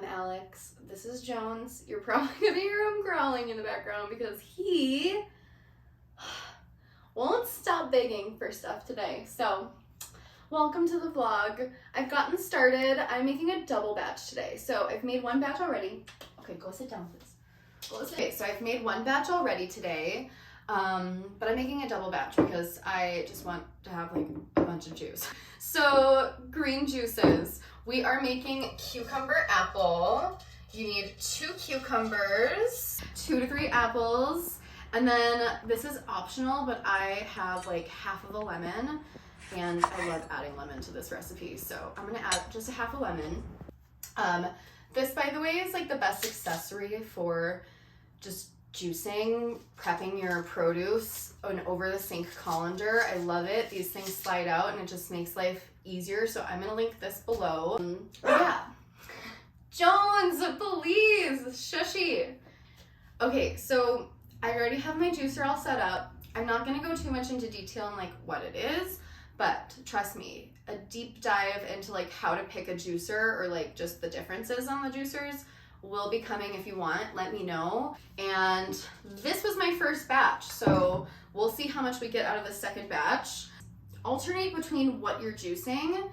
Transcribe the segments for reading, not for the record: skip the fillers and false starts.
I'm Alex. This is Jones. You're probably gonna hear him growling in the background because he won't stop begging for stuff today. So, welcome to the vlog. I've gotten started. I'm making a double batch today. So I've made one batch already. Okay, go sit down, please. Okay, so I've made one batch already today. But I'm making a double batch because I just want to have like a bunch of juice. So green juices. We are making cucumber apple. You need 2 cucumbers, 2 to 3 apples, and then this is optional, but I have like half of a lemon and I love adding lemon to this recipe. So I'm gonna add just a half a lemon. This, by the way, is like the best accessory for just juicing, prepping your produce, an over the sink colander. I love it. These things slide out and it just makes life easier. So I'm gonna link this below. Yeah. Jones, please, shushy. Okay, so I already have my juicer all set up. I'm not gonna go too much into detail on like what it is, but trust me, a deep dive into like how to pick a juicer or like just the differences on the juicers will be coming. If you want, let me know. And this was my first batch, so we'll see how much we get out of the second batch. Alternate between what you're juicing.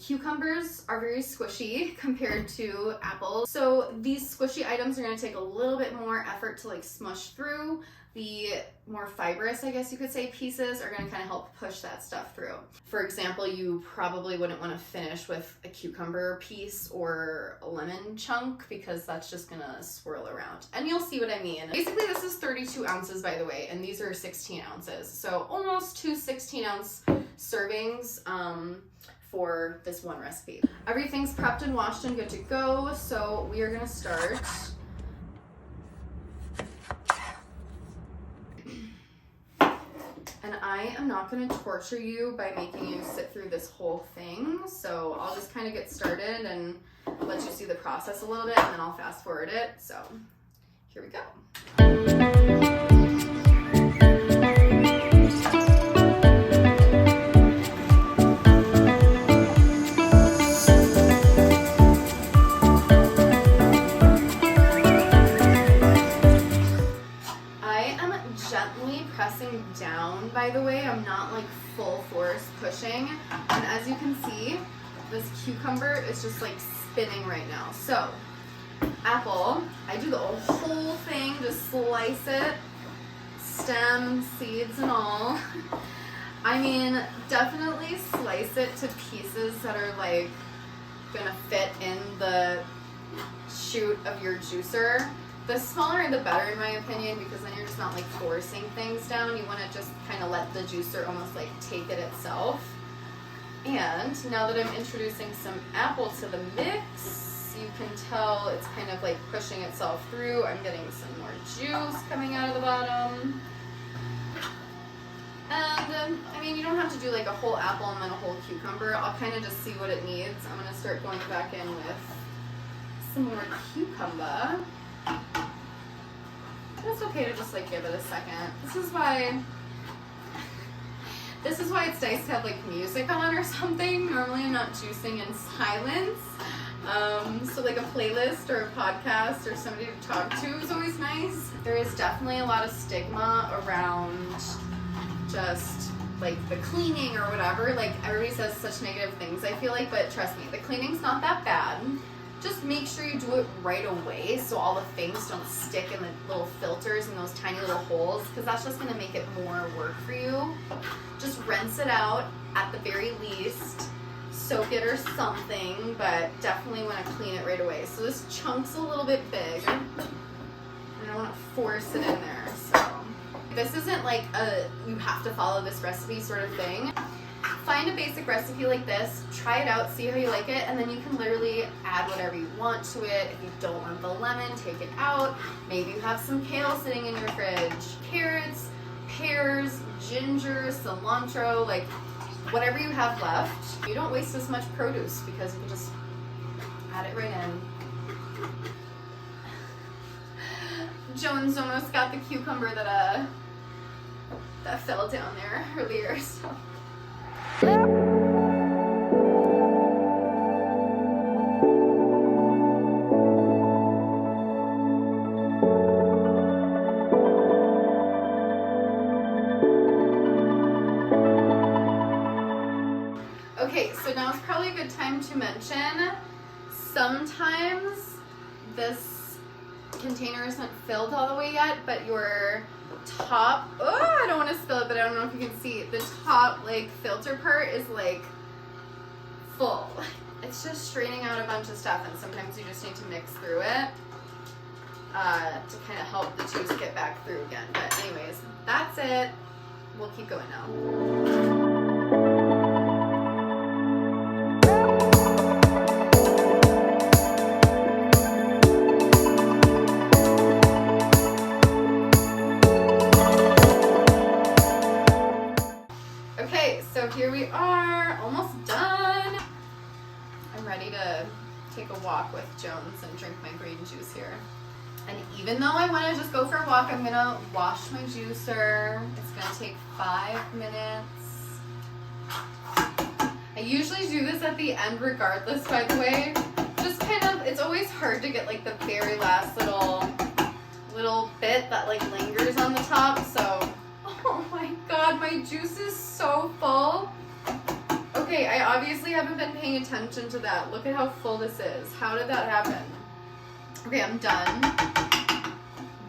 Cucumbers are very squishy compared to apples, so these squishy items are going to take a little bit more effort to like smush through. The more fibrous, I guess you could say, pieces are going to kind of help push that stuff through. For example, you probably wouldn't want to finish with a cucumber piece or a lemon chunk because that's just going to swirl around. And you'll see what I mean. Basically, this is 32 ounces, by the way, and these are 16 ounces. So almost 2 16-ounce servings for this one recipe. Everything's prepped and washed and good to go, so we are going to start. And I am not going to torture you by making you sit through this whole thing, so I'll just kind of get started and let you see the process a little bit, and then I'll fast forward it. So here we go. Pressing down, by the way. I'm not like full force pushing, and as you can see, this cucumber is just like spinning right now. So apple, I do the whole thing, just slice it, stem, seeds and all. I mean, definitely slice it to pieces that are like gonna fit in the chute of your juicer. The smaller the better, in my opinion, because then you're just not like forcing things down. You want to just kind of let the juicer almost like take it itself. And now that I'm introducing some apple to the mix, you can tell it's kind of like pushing itself through. I'm getting some more juice coming out of the bottom. And I mean, you don't have to do like a whole apple and then a whole cucumber. I'll kind of just see what it needs. I'm going to start going back in with some more cucumber. It's okay to just like give it a second. This is why it's nice to have like music on or something. Normally I'm not juicing in silence. So like a playlist or a podcast or somebody to talk to is always nice. There is definitely a lot of stigma around just like the cleaning or whatever. Like everybody says such negative things, I feel like, but trust me, the cleaning's not that bad. Just make sure you do it right away so all the things don't stick in the little filters and those tiny little holes, because that's just going to make it more work for you. Just rinse it out at the very least, soak it or something, but definitely want to clean it right away. So this chunk's a little bit big and I don't want to force it in there. So this isn't like a you have to follow this recipe sort of thing. Find a basic recipe like this, try it out, see how you like it, and then you can literally add whatever you want to it. If you don't want the lemon, take it out. Maybe you have some kale sitting in your fridge, carrots, pears, ginger, cilantro, like whatever you have left. You don't waste as much produce because you can just add it right in. Jones almost got the cucumber that fell down there earlier, so. time to mention, sometimes this container isn't filled all the way yet, but your top, I don't want to spill it, but I don't know if you can see, the top like filter part is like full. It's just straining out a bunch of stuff, and sometimes you just need to mix through it to kind of help the juice get back through again. But anyways, that's it. We'll keep going now. Okay, so here we are, almost done. I'm ready to take a walk with Jones and drink my green juice here. And even though I want to just go for a walk, I'm gonna wash my juicer. It's gonna take 5 minutes. I usually do this at the end regardless, by the way. Just kind of, it's always hard to get like the very last little bit that like lingers on the top, so. Oh my god, my juice is so full. Okay, I obviously haven't been paying attention to that. Look at how full this is. How did that happen? Okay, I'm done.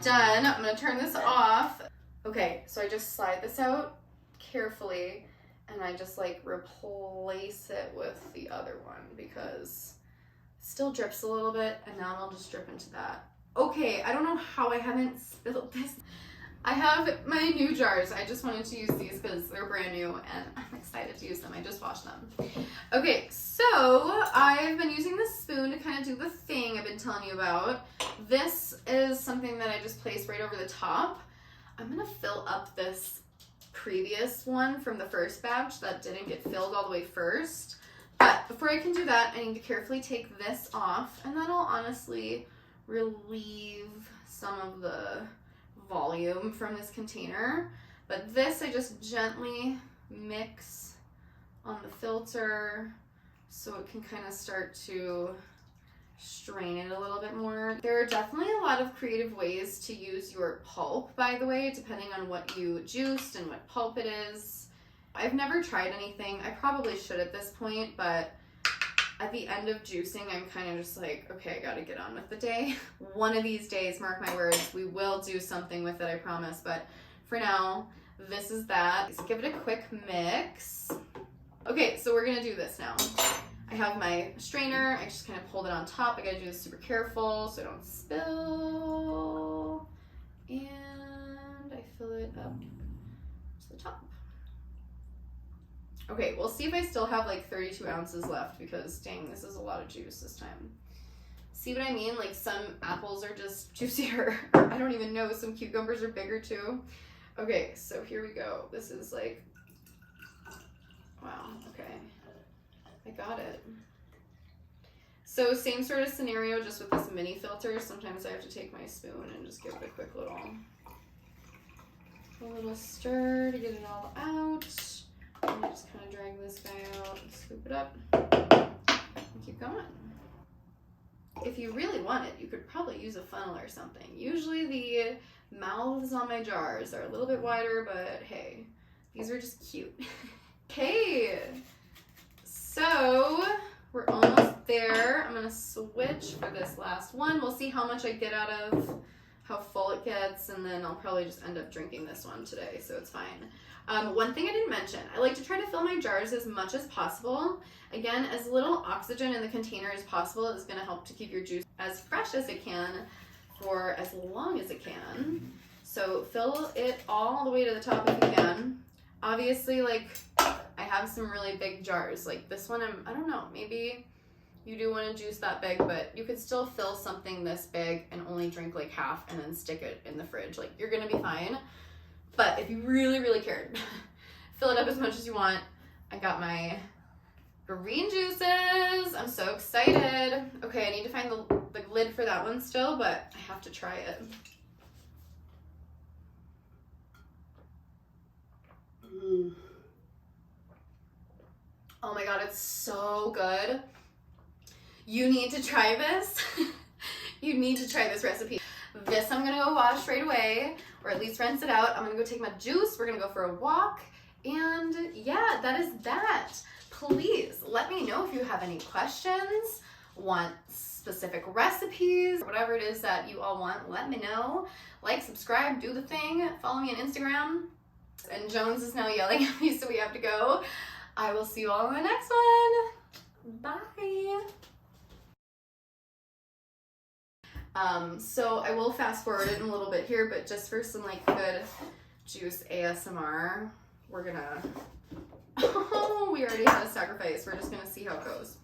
Done. I'm gonna turn this off. Okay, so I just slide this out carefully and I just like replace it with the other one because it still drips a little bit, and now I'll just drip into that. Okay, I don't know how I haven't spilled this. I have my new jars. I just wanted to use these because they're brand new and I'm excited to use them. I just washed them. Okay, so I've been using this spoon to kind of do the thing I've been telling you about. This is something that I just placed right over the top. I'm gonna fill up this previous one from the first batch that didn't get filled all the way first. But before I can do that, I need to carefully take this off, and that'll honestly relieve some of the volume from this container. But this I just gently mix on the filter so it can kind of start to strain it a little bit more. There are definitely a lot of creative ways to use your pulp, by the way, depending on what you juiced and what pulp it is. I've never tried anything. I probably should at this point, but at the end of juicing, I'm kind of just like, okay, I gotta get on with the day. One of these days, mark my words, we will do something with it, I promise. But for now, this is that. So give it a quick mix. Okay, so we're gonna do this now. I have my strainer. I just kind of pulled it on top. I gotta do this super careful so I don't spill. And I fill it up to the top. Okay, we'll see if I still have like 32 ounces left because dang, this is a lot of juice this time. See what I mean? Like some apples are just juicier. I don't even know. Some cucumbers are bigger too. Okay, so here we go. This is like, wow, okay. I got it. So same sort of scenario, just with this mini filter. Sometimes I have to take my spoon and just give it a quick little stir to get it all out. And just kind of drag this guy out and scoop it up and keep going. If you really want it, you could probably use a funnel or something. Usually the mouths on my jars are a little bit wider, but hey, these are just cute. Okay, so we're almost there. I'm gonna switch for this last one. We'll see how much I get out of, how full it gets, and then I'll probably just end up drinking this one today, so it's fine. One thing I didn't mention, I like to try to fill my jars as much as possible. Again, as little oxygen in the container as possible is going to help to keep your juice as fresh as it can for as long as it can. So fill it all the way to the top if you can. Obviously, like, I have some really big jars. Like this one, I don't know, maybe you do want to juice that big, but you could still fill something this big and only drink like half and then stick it in the fridge. Like, you're going to be fine. But if you really, really cared, fill it up as much as you want. I got my green juices. I'm so excited. Okay, I need to find the lid for that one still, but I have to try it. Oh my god, it's so good. You need to try this. You need to try this recipe. This I'm gonna go wash right away, or at least rinse it out. I'm gonna go take my juice, we're gonna go for a walk, And yeah, that is that. Please let me know if you have any questions, want specific recipes, whatever it is that you all want, let me know. Like, subscribe, do the thing, follow me on Instagram. And Jones is now yelling at me, so we have to go. I will see you all in the next one. Bye. So I will fast forward it in a little bit here, but just for some like good juice ASMR, we're gonna, oh, we already had a sacrifice. We're just gonna see how it goes.